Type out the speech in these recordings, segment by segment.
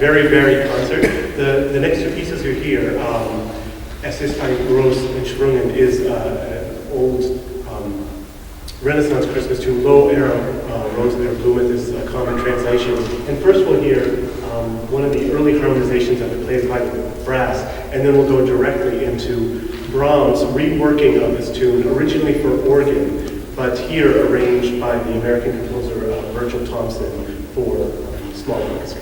very varied concert. The next two pieces are here. Es ist ein Groß entsprungen is an old Renaissance Christmas tune, Lo era Rose there bloometh is a common translation. And first we'll hear one of the early harmonizations of it played by the brass, and then we'll go directly into Brahms' reworking of this tune, originally for organ, but here arranged by the American composer Virgil Thompson for small orchestra.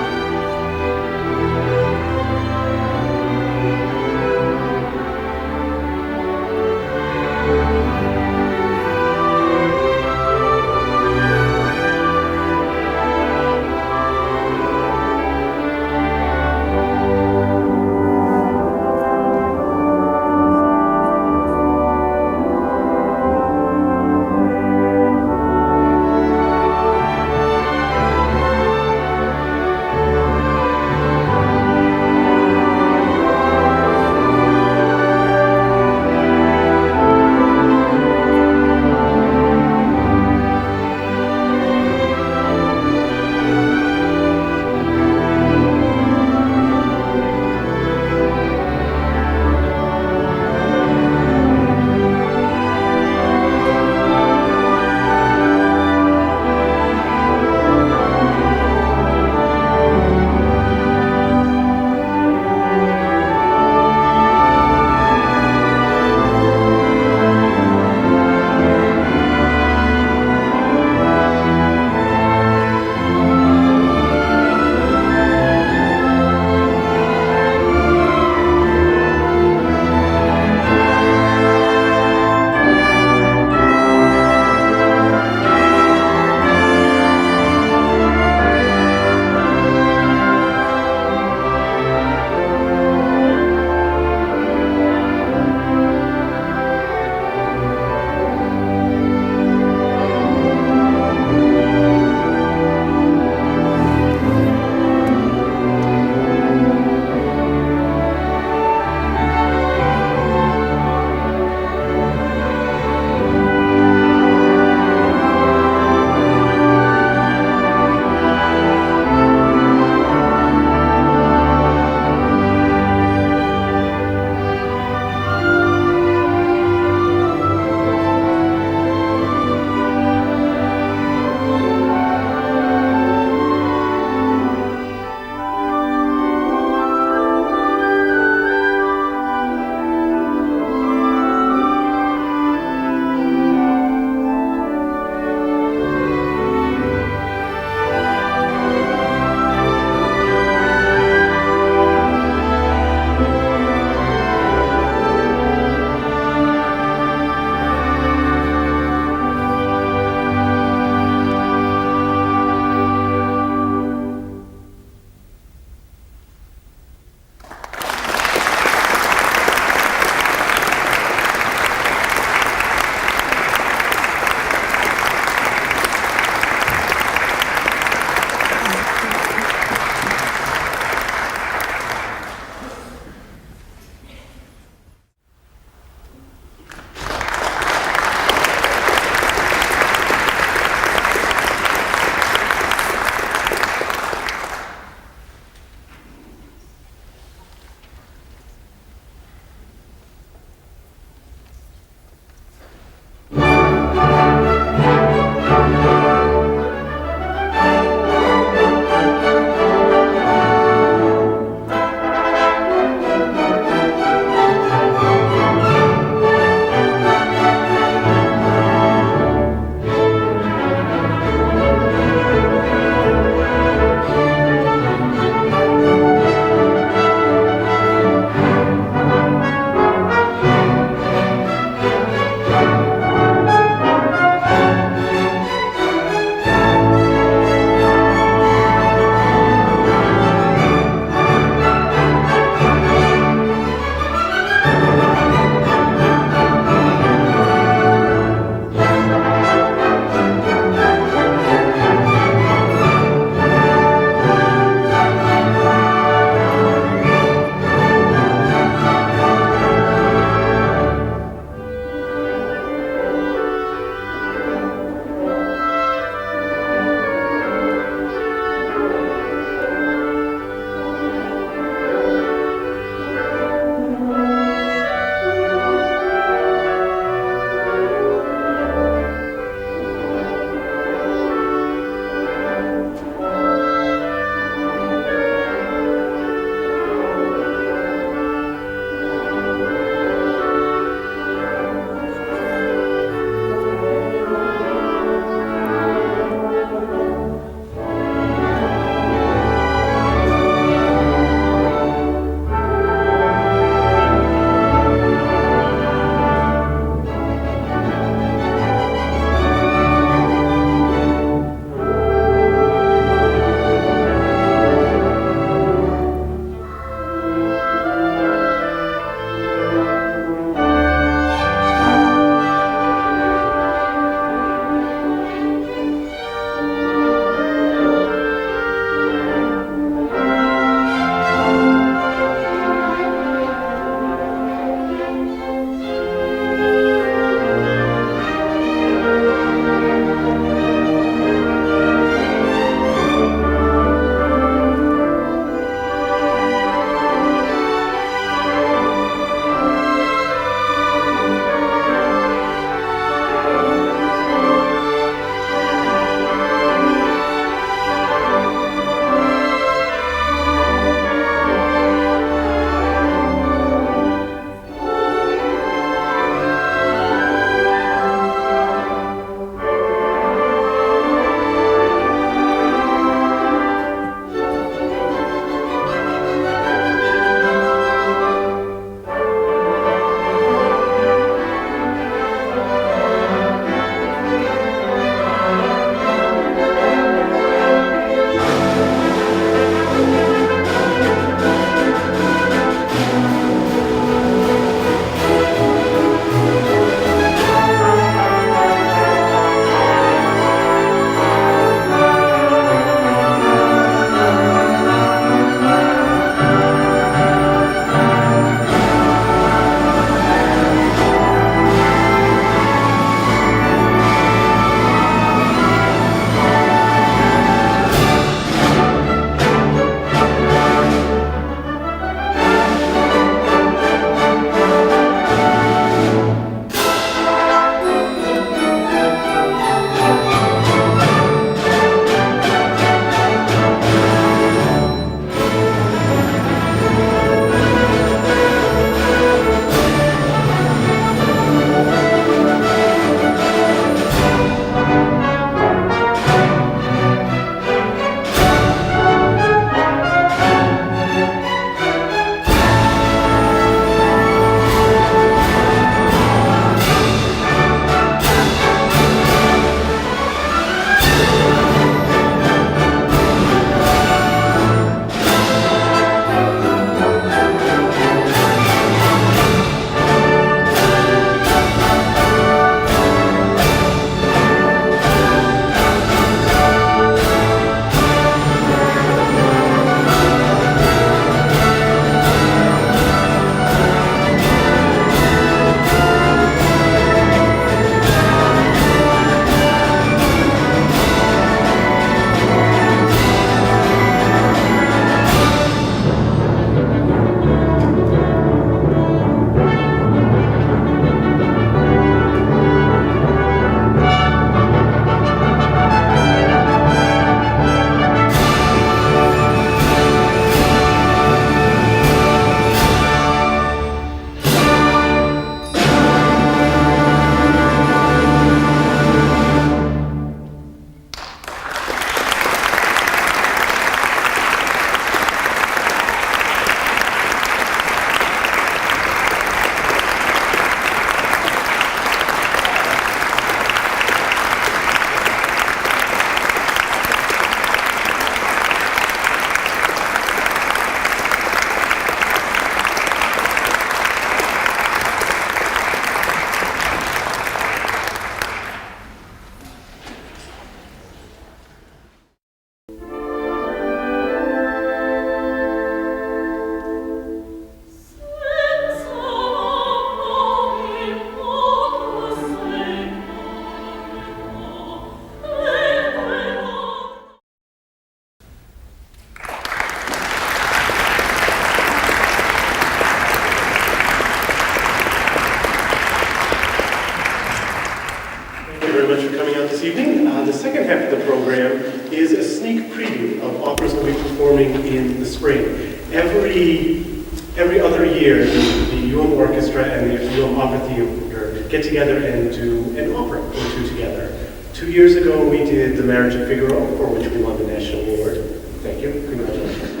performing in the spring. Every other year, the UM Orchestra and the UM Opera Theater get together and do an opera or two together. 2 years ago, we did The Marriage of Figaro, for which we won the national award. Thank you. Congratulations.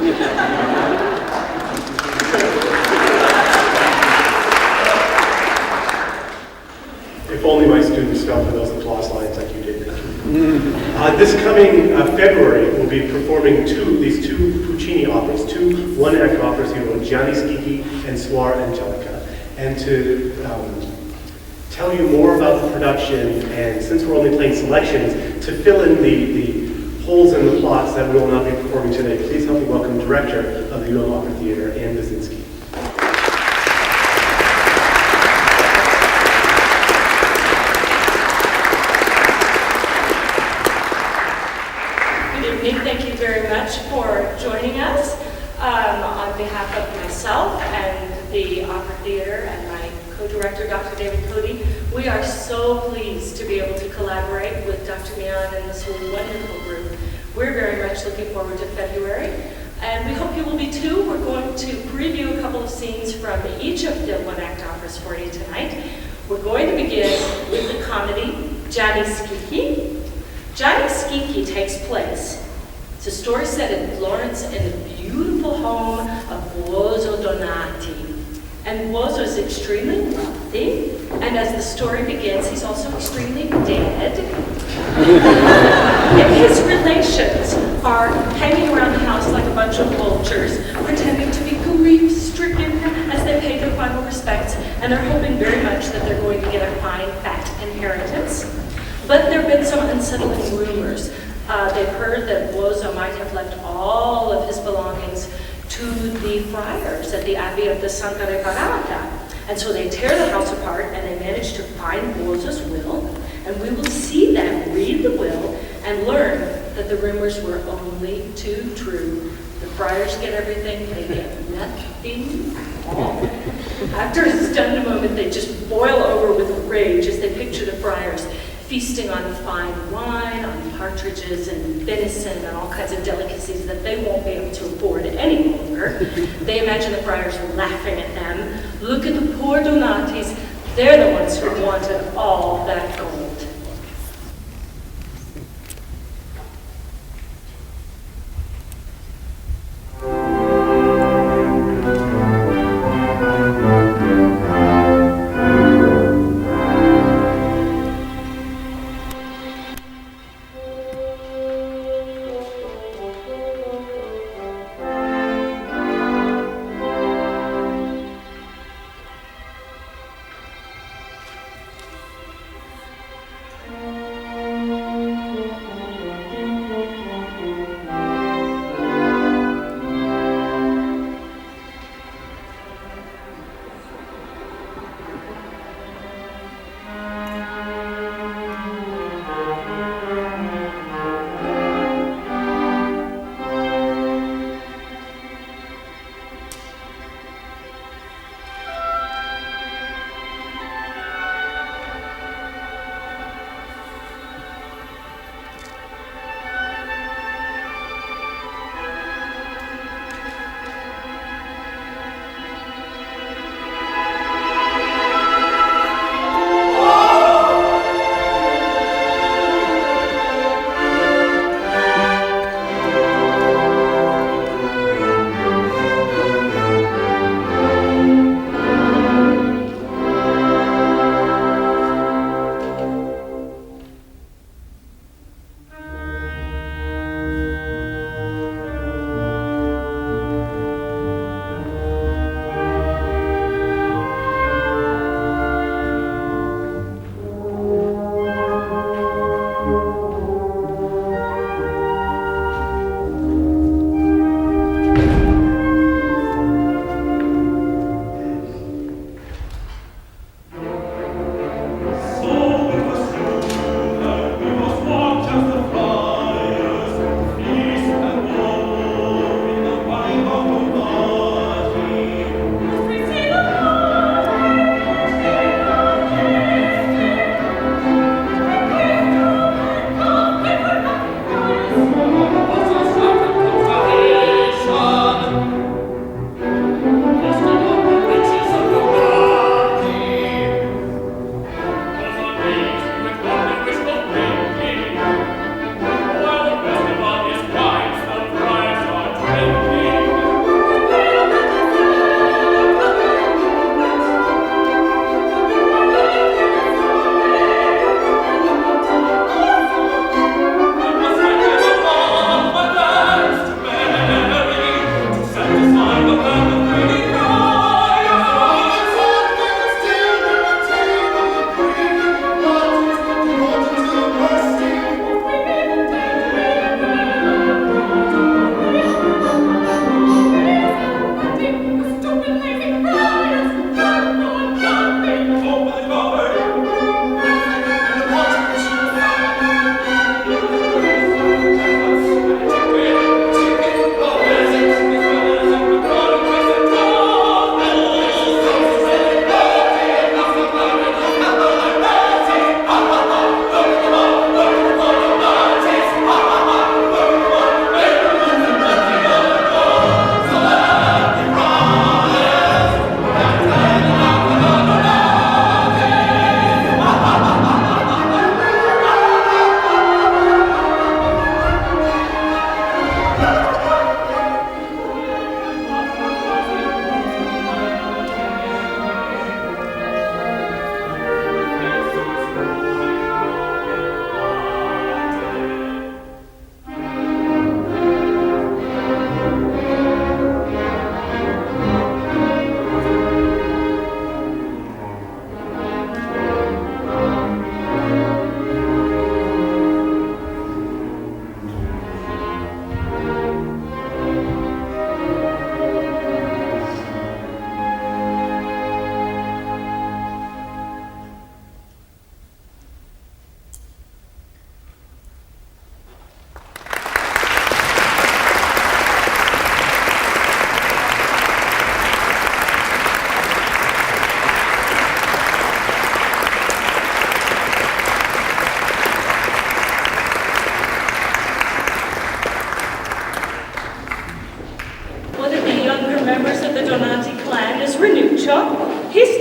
If only my students fell for those applause lines like you did. This coming February, we'll be performing these two Puccini operas, two one-act operas he wrote, Gianni Schicchi and Suor Angelica. And to tell you more about the production, and since we're only playing selections, to fill in the holes in the plots that we will not be performing today, please help me welcome Director of the UM Opera Theater, Anne Basinski. Thank you very much for joining us. On behalf of myself and the Opera Theater and my co-director, Dr. David Cody, we are so pleased to be able to collaborate with Dr. Mian and this wonderful group. We're very much looking forward to February, and we hope you will be too. We're going to preview a couple of scenes from each of the one-act operas for you tonight. We're going to begin with the comedy, Gianni Schicchi. Gianni Schicchi takes place. It's a story set in Florence in the beautiful home of Buoso Donati. And Buoso is extremely wealthy, and as the story begins, he's also extremely dead. And his relations are hanging around the house like a bunch of vultures, pretending to be grief-stricken as they pay their final respects, and they're hoping very much that they're going to get a fine, fat inheritance. But there have been some unsettling rumors. They've heard that Buoso might have left all of his belongings to the friars at the Abbey of the Santa Reparata. And so they tear the house apart and they manage to find Buoso's will. And we will see them read the will and learn that the rumors were only too true. The friars get everything, they get nothing at all. After a stunned moment, they just boil over with rage as they picture the friars feasting on fine wine, on partridges and venison and all kinds of delicacies that they won't be able to afford any longer. They imagine the friars laughing at them. Look at the poor Donatis. They're the ones who wanted all that gold.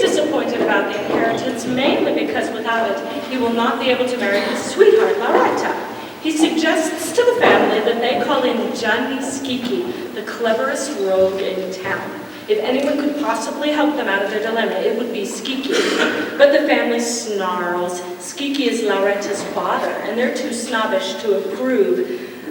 disappointed about the inheritance, mainly because without it, he will not be able to marry his sweetheart, Lauretta. He suggests to the family that they call in Gianni Schicchi, the cleverest rogue in town. If anyone could possibly help them out of their dilemma, it would be Schicchi. But the family snarls. Schicchi is Lauretta's father, and they're too snobbish to approve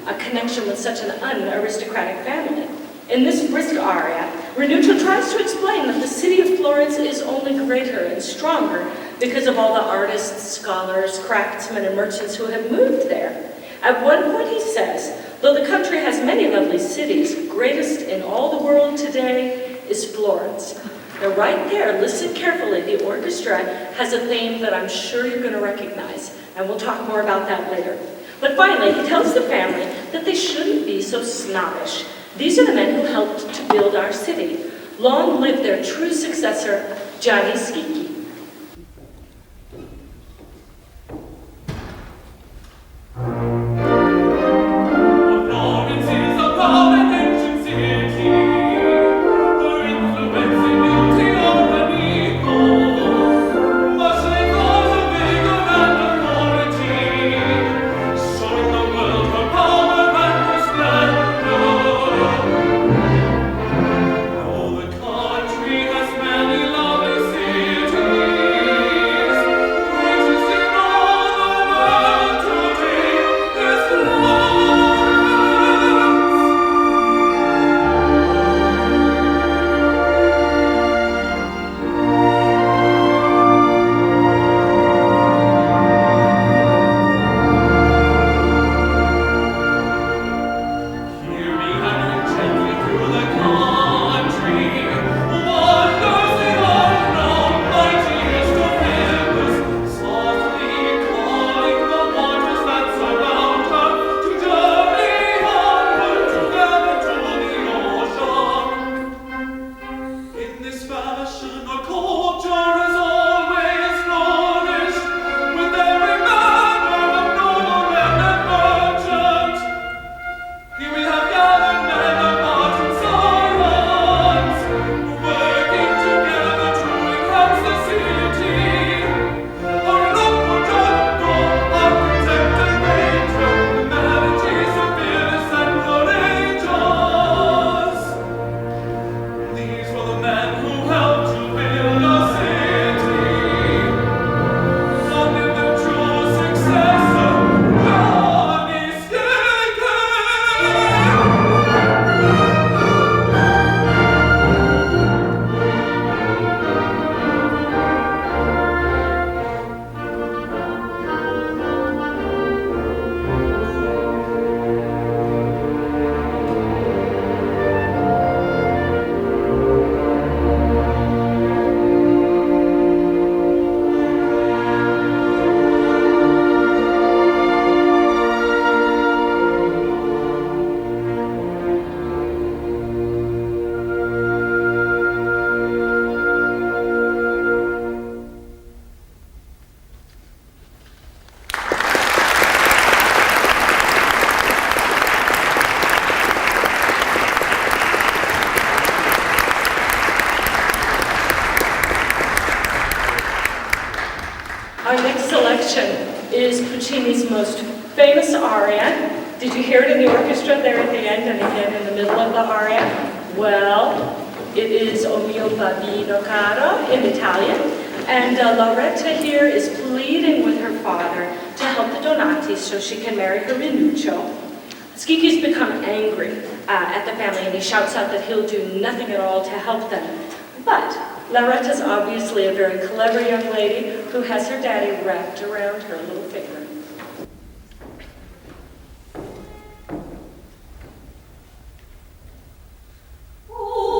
a connection with such an unaristocratic family. In this brisk aria, Renuccio tries to explain that the city of Florence is only greater and stronger because of all the artists, scholars, craftsmen, and merchants who have moved there. At one point he says, though the country has many lovely cities, greatest in all the world today is Florence. Now right there, listen carefully, the orchestra has a theme that I'm sure you're going to recognize, and we'll talk more about that later. But finally, he tells the family that they shouldn't be so snobbish. These are the men who helped to build our city. Long live their true successor, Gianni Schicchi. Our next selection is Puccini's most famous aria. Did you hear it in the orchestra there at the end and again in the middle of the aria? Well, it is O mio bambino caro in Italian. And Lauretta here is pleading with her father to help the Donati so she can marry her Renuccio. Schicchi's become angry at the family and he shouts out that he'll do nothing at all to help them. But Lauretta's obviously a very clever young lady who has her daddy wrapped around her little finger. Oh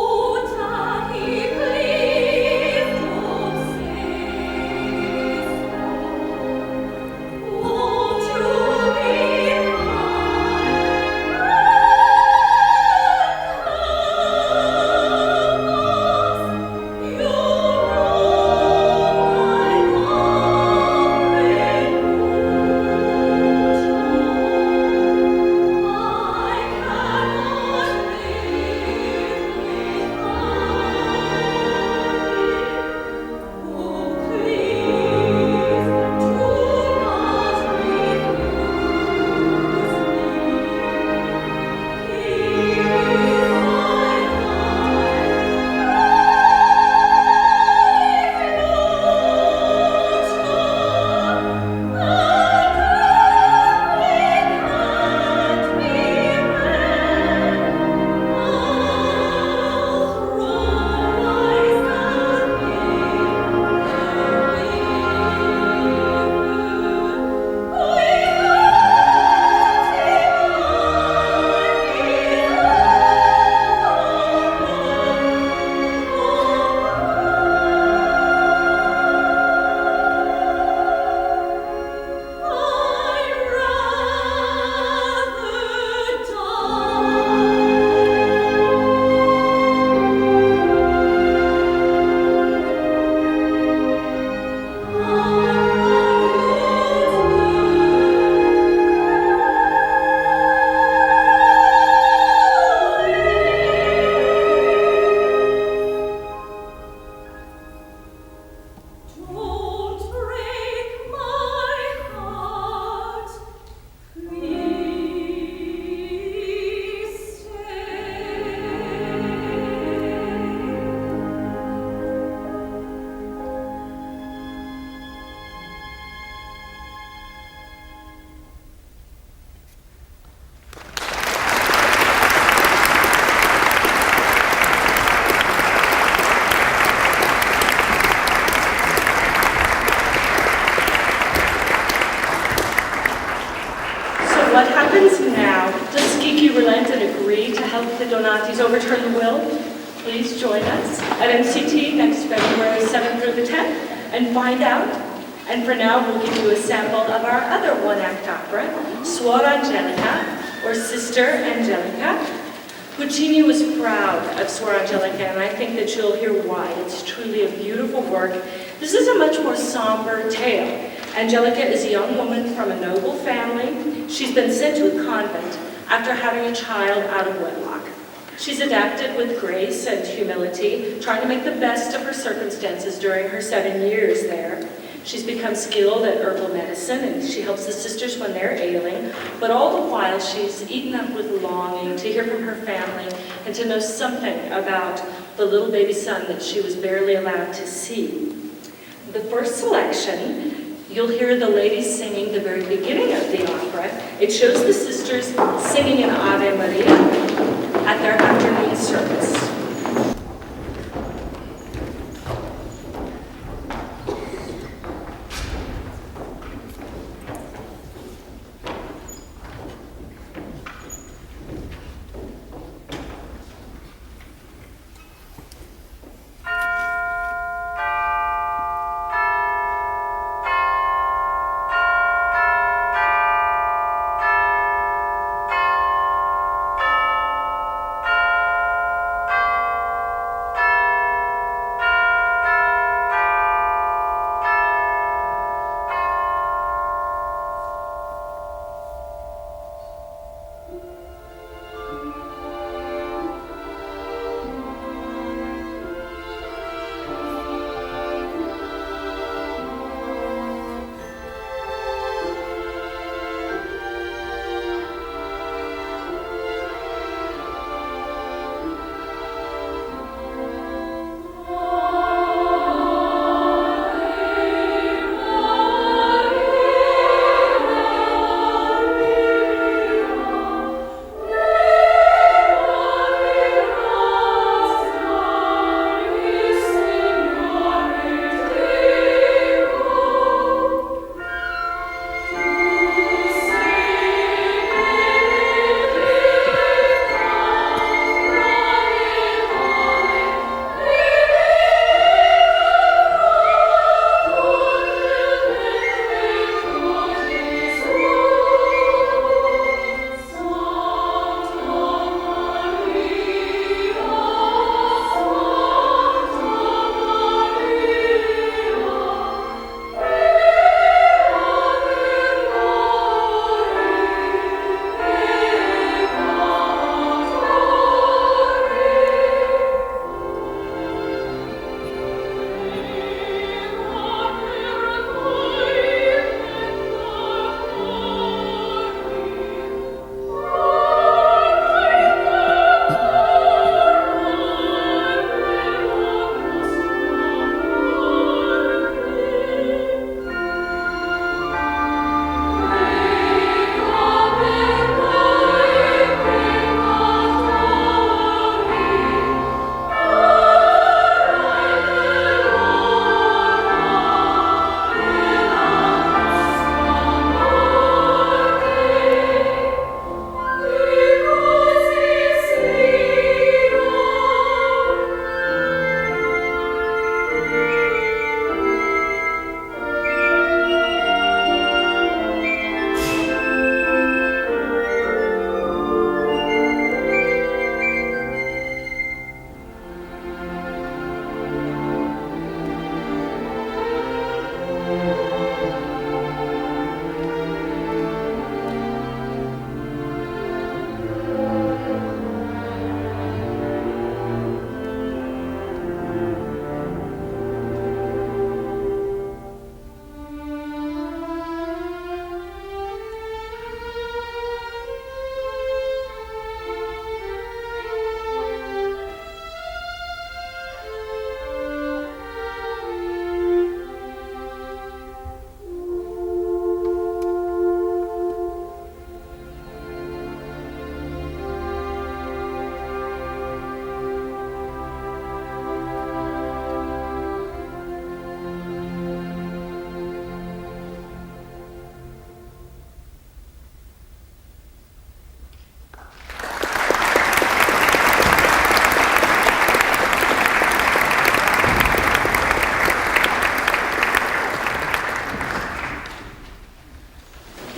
help the Donatis overturn the will, please join us at MCT next February 7th through the 10th and find out. And for now, we'll give you a sample of our other one-act opera, Suor Angelica, or Sister Angelica. Puccini was proud of Suor Angelica, and I think that you'll hear why. It's truly a beautiful work. This is a much more somber tale. Angelica is a young woman from a noble family. She's been sent to a convent after having a child out of wedlock. She's adapted with grace and humility, trying to make the best of her circumstances during her 7 years there. She's become skilled at herbal medicine, and she helps the sisters when they're ailing, but all the while she's eaten up with longing to hear from her family and to know something about the little baby son that she was barely allowed to see. The first selection, you'll hear the ladies singing the very beginning of the opera. It shows the sisters singing an Ave Maria at their afternoon service.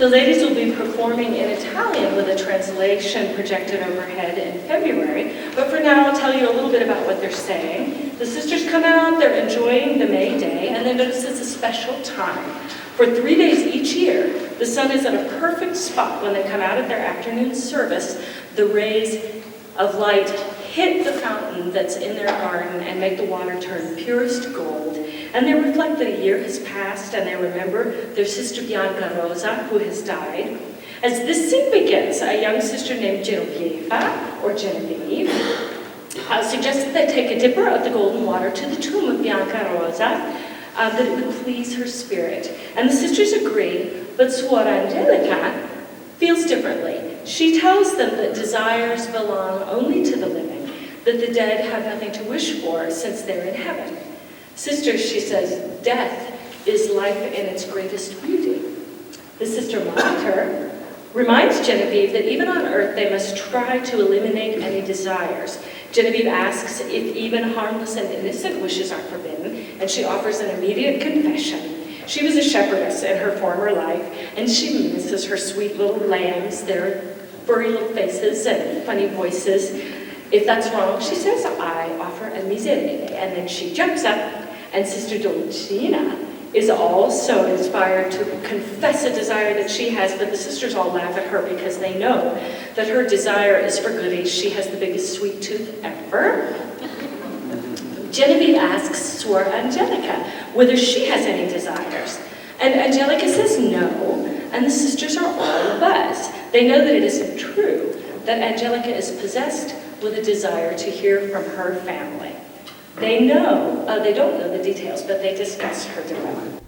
The ladies will be performing in Italian with a translation projected overhead in February, but for now I'll tell you a little bit about what they're saying. The sisters come out, they're enjoying the May Day, and they notice it's a special time. For 3 days each year, the sun is at a perfect spot when they come out of their afternoon service. The rays of light hit the fountain that's in their garden and make the water turn purest gold. And they reflect that a year has passed, and they remember their sister Bianca Rosa, who has died. As this scene begins, a young sister named Genevieve, or Genevieve, suggests that they take a dipper of the golden water to the tomb of Bianca Rosa, that it would please her spirit. And the sisters agree, but Suor Angelica feels differently. She tells them that desires belong only to the living, that the dead have nothing to wish for since they're in heaven. Sisters, she says, death is life in its greatest beauty. The sister Monitor reminds Genevieve that even on earth they must try to eliminate any desires. Genevieve asks if even harmless and innocent wishes are forbidden, and she offers an immediate confession. She was a shepherdess in her former life, and she misses her sweet little lambs, their furry little faces and funny voices. If that's wrong, she says, I offer a miserere, and then she jumps up, and Sister Dolcina is also inspired to confess a desire that she has, but the sisters all laugh at her because they know that her desire is for goodies. She has the biggest sweet tooth ever. Genevieve asks Suor Angelica whether she has any desires, and Angelica says no, and the sisters are all abuzz. They know that it isn't true, that Angelica is possessed with a desire to hear from her family. They don't know the details, but they discuss her dilemma.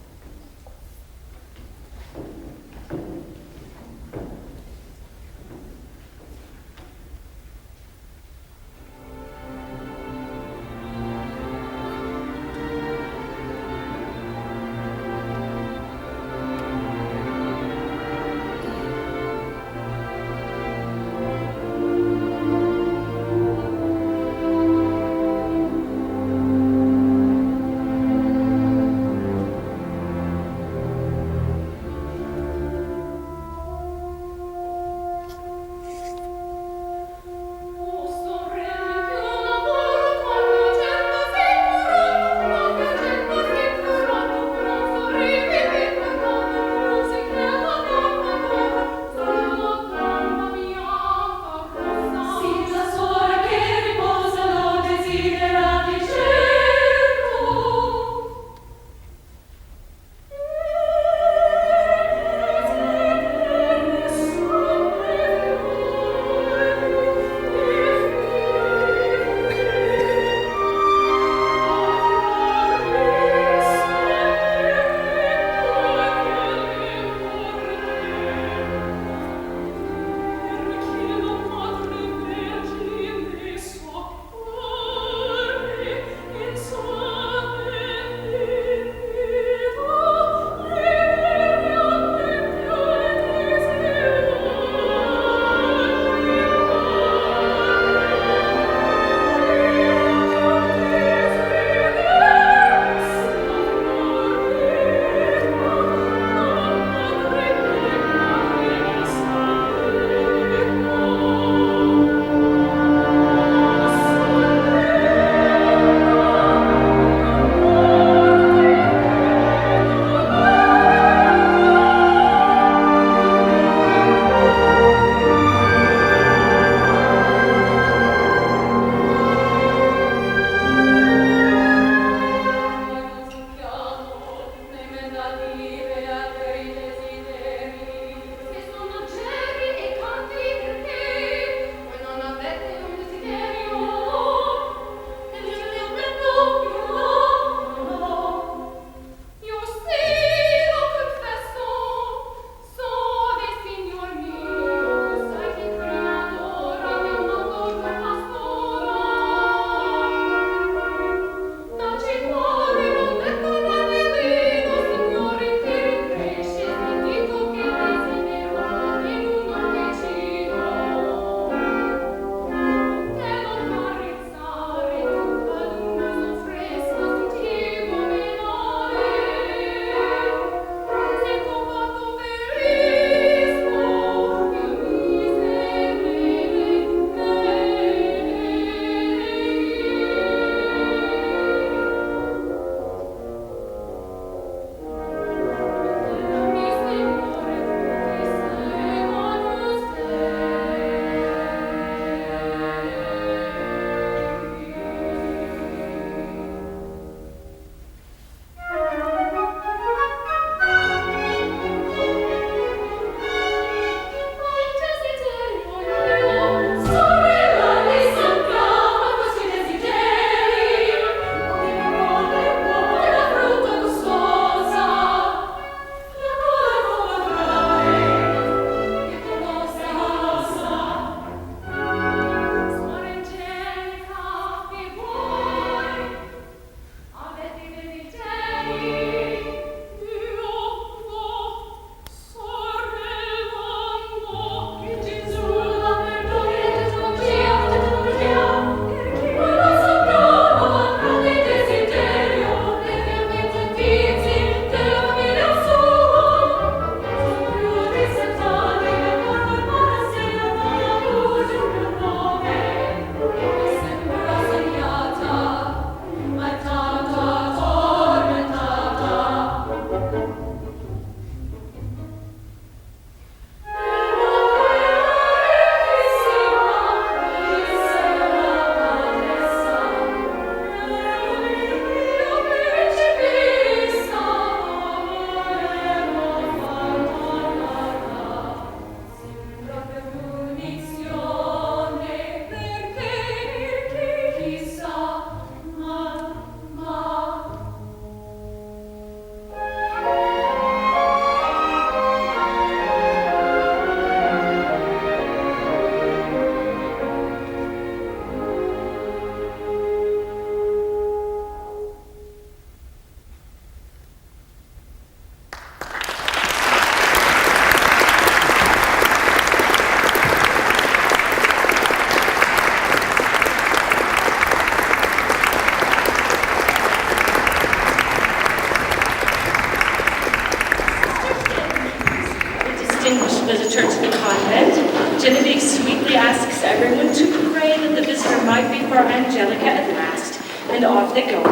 pray that the visitor might be for Angelica at last, and off they go.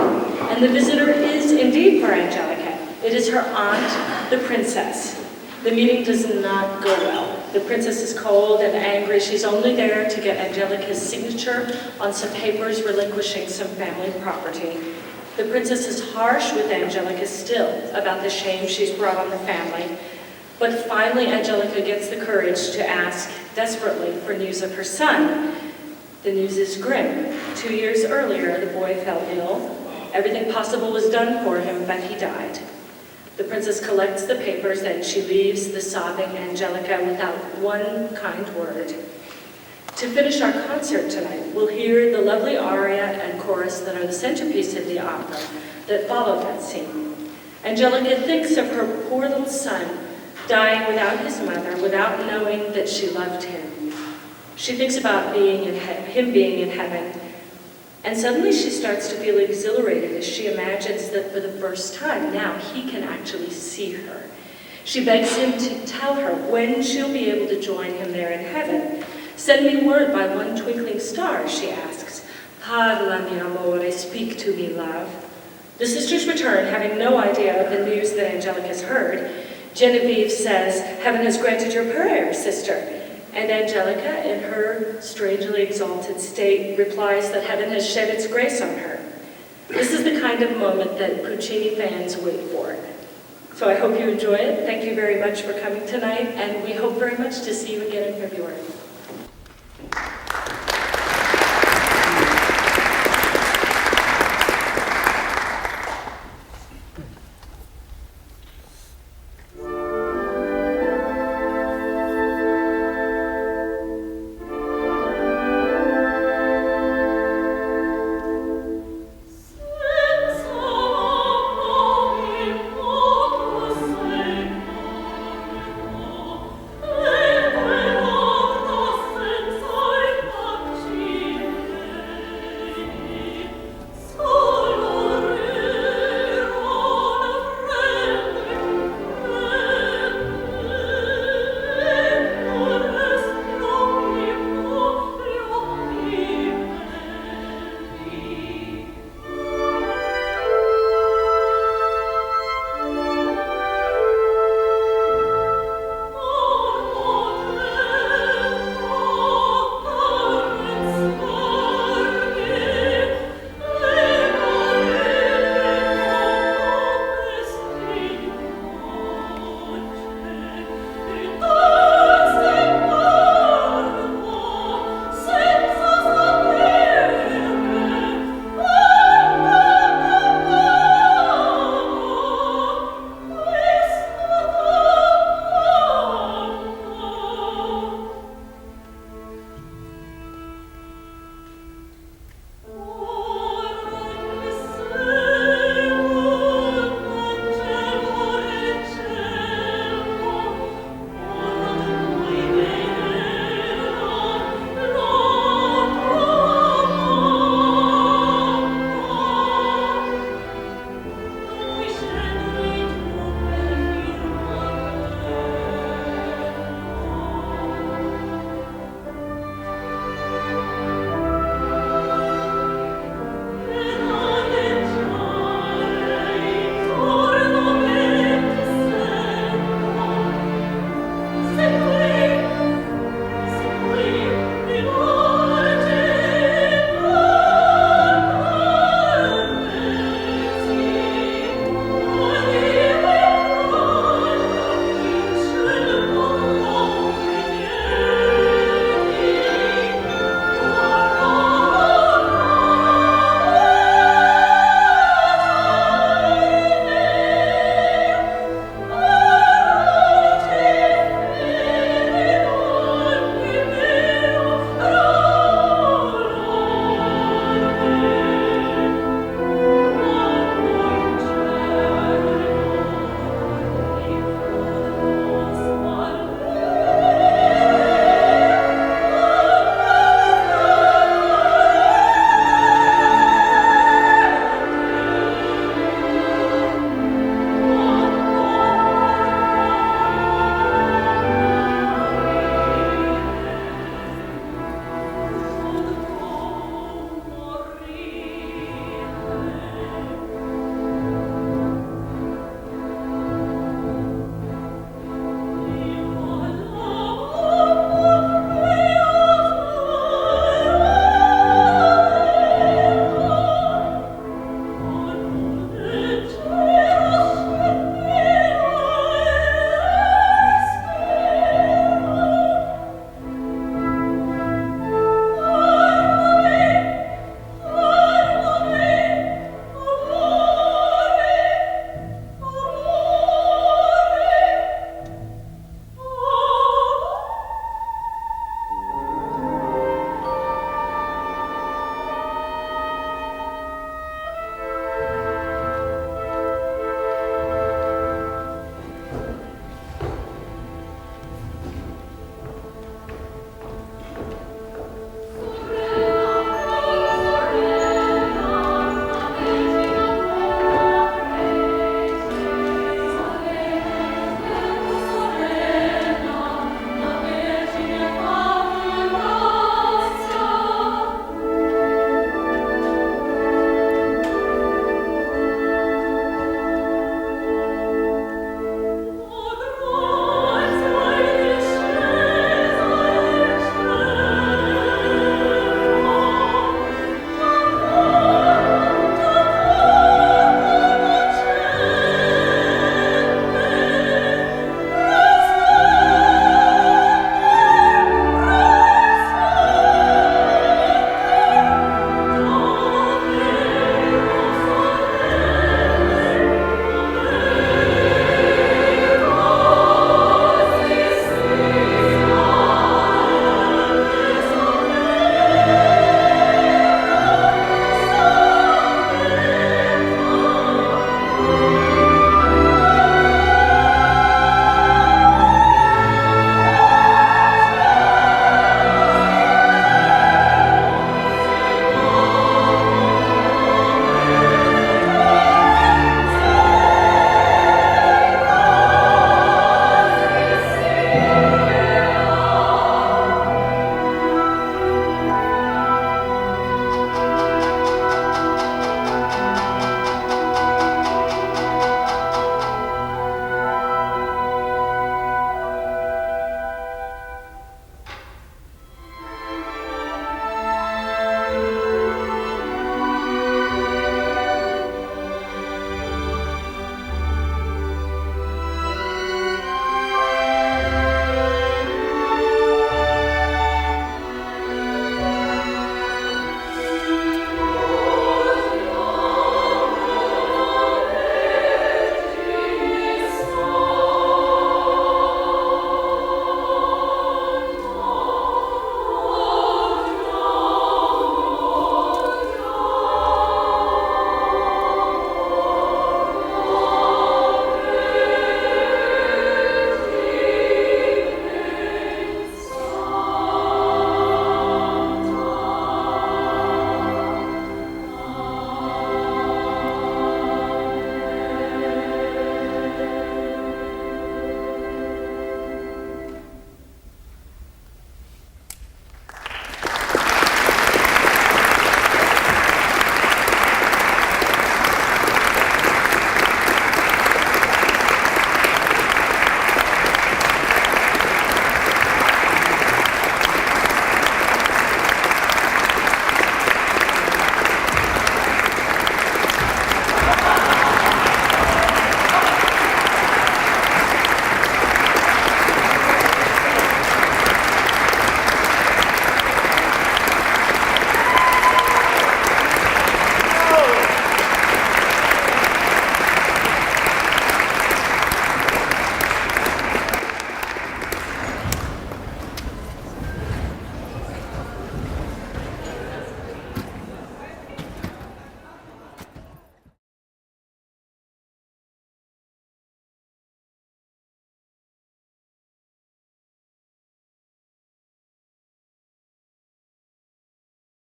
And the visitor is indeed for Angelica. It is her aunt, the princess. The meeting does not go well. The princess is cold and angry. She's only there to get Angelica's signature on some papers relinquishing some family property. The princess is harsh with Angelica still about the shame she's brought on the family. But finally, Angelica gets the courage to ask desperately for news of her son. The news is grim. 2 years earlier, the boy fell ill. Everything possible was done for him, but he died. The princess collects the papers, then she leaves the sobbing Angelica without one kind word. To finish our concert tonight, we'll hear the lovely aria and chorus that are the centerpiece of the opera that follow that scene. Angelica thinks of her poor little son dying without his mother, without knowing that she loved him. She thinks about him being in heaven, and suddenly she starts to feel exhilarated as she imagines that for the first time now he can actually see her. She begs him to tell her when she'll be able to join him there in heaven. "Send me word by one twinkling star," she asks. "Parla, mi amore, speak to me, love." The sisters return, having no idea of the news that Angelica's heard. Genevieve says, "Heaven has granted your prayer, sister." And Angelica, in her strangely exalted state, replies that heaven has shed its grace on her. This is the kind of moment that Puccini fans wait for. So I hope you enjoy it. Thank you very much for coming tonight, and we hope very much to see you again in February.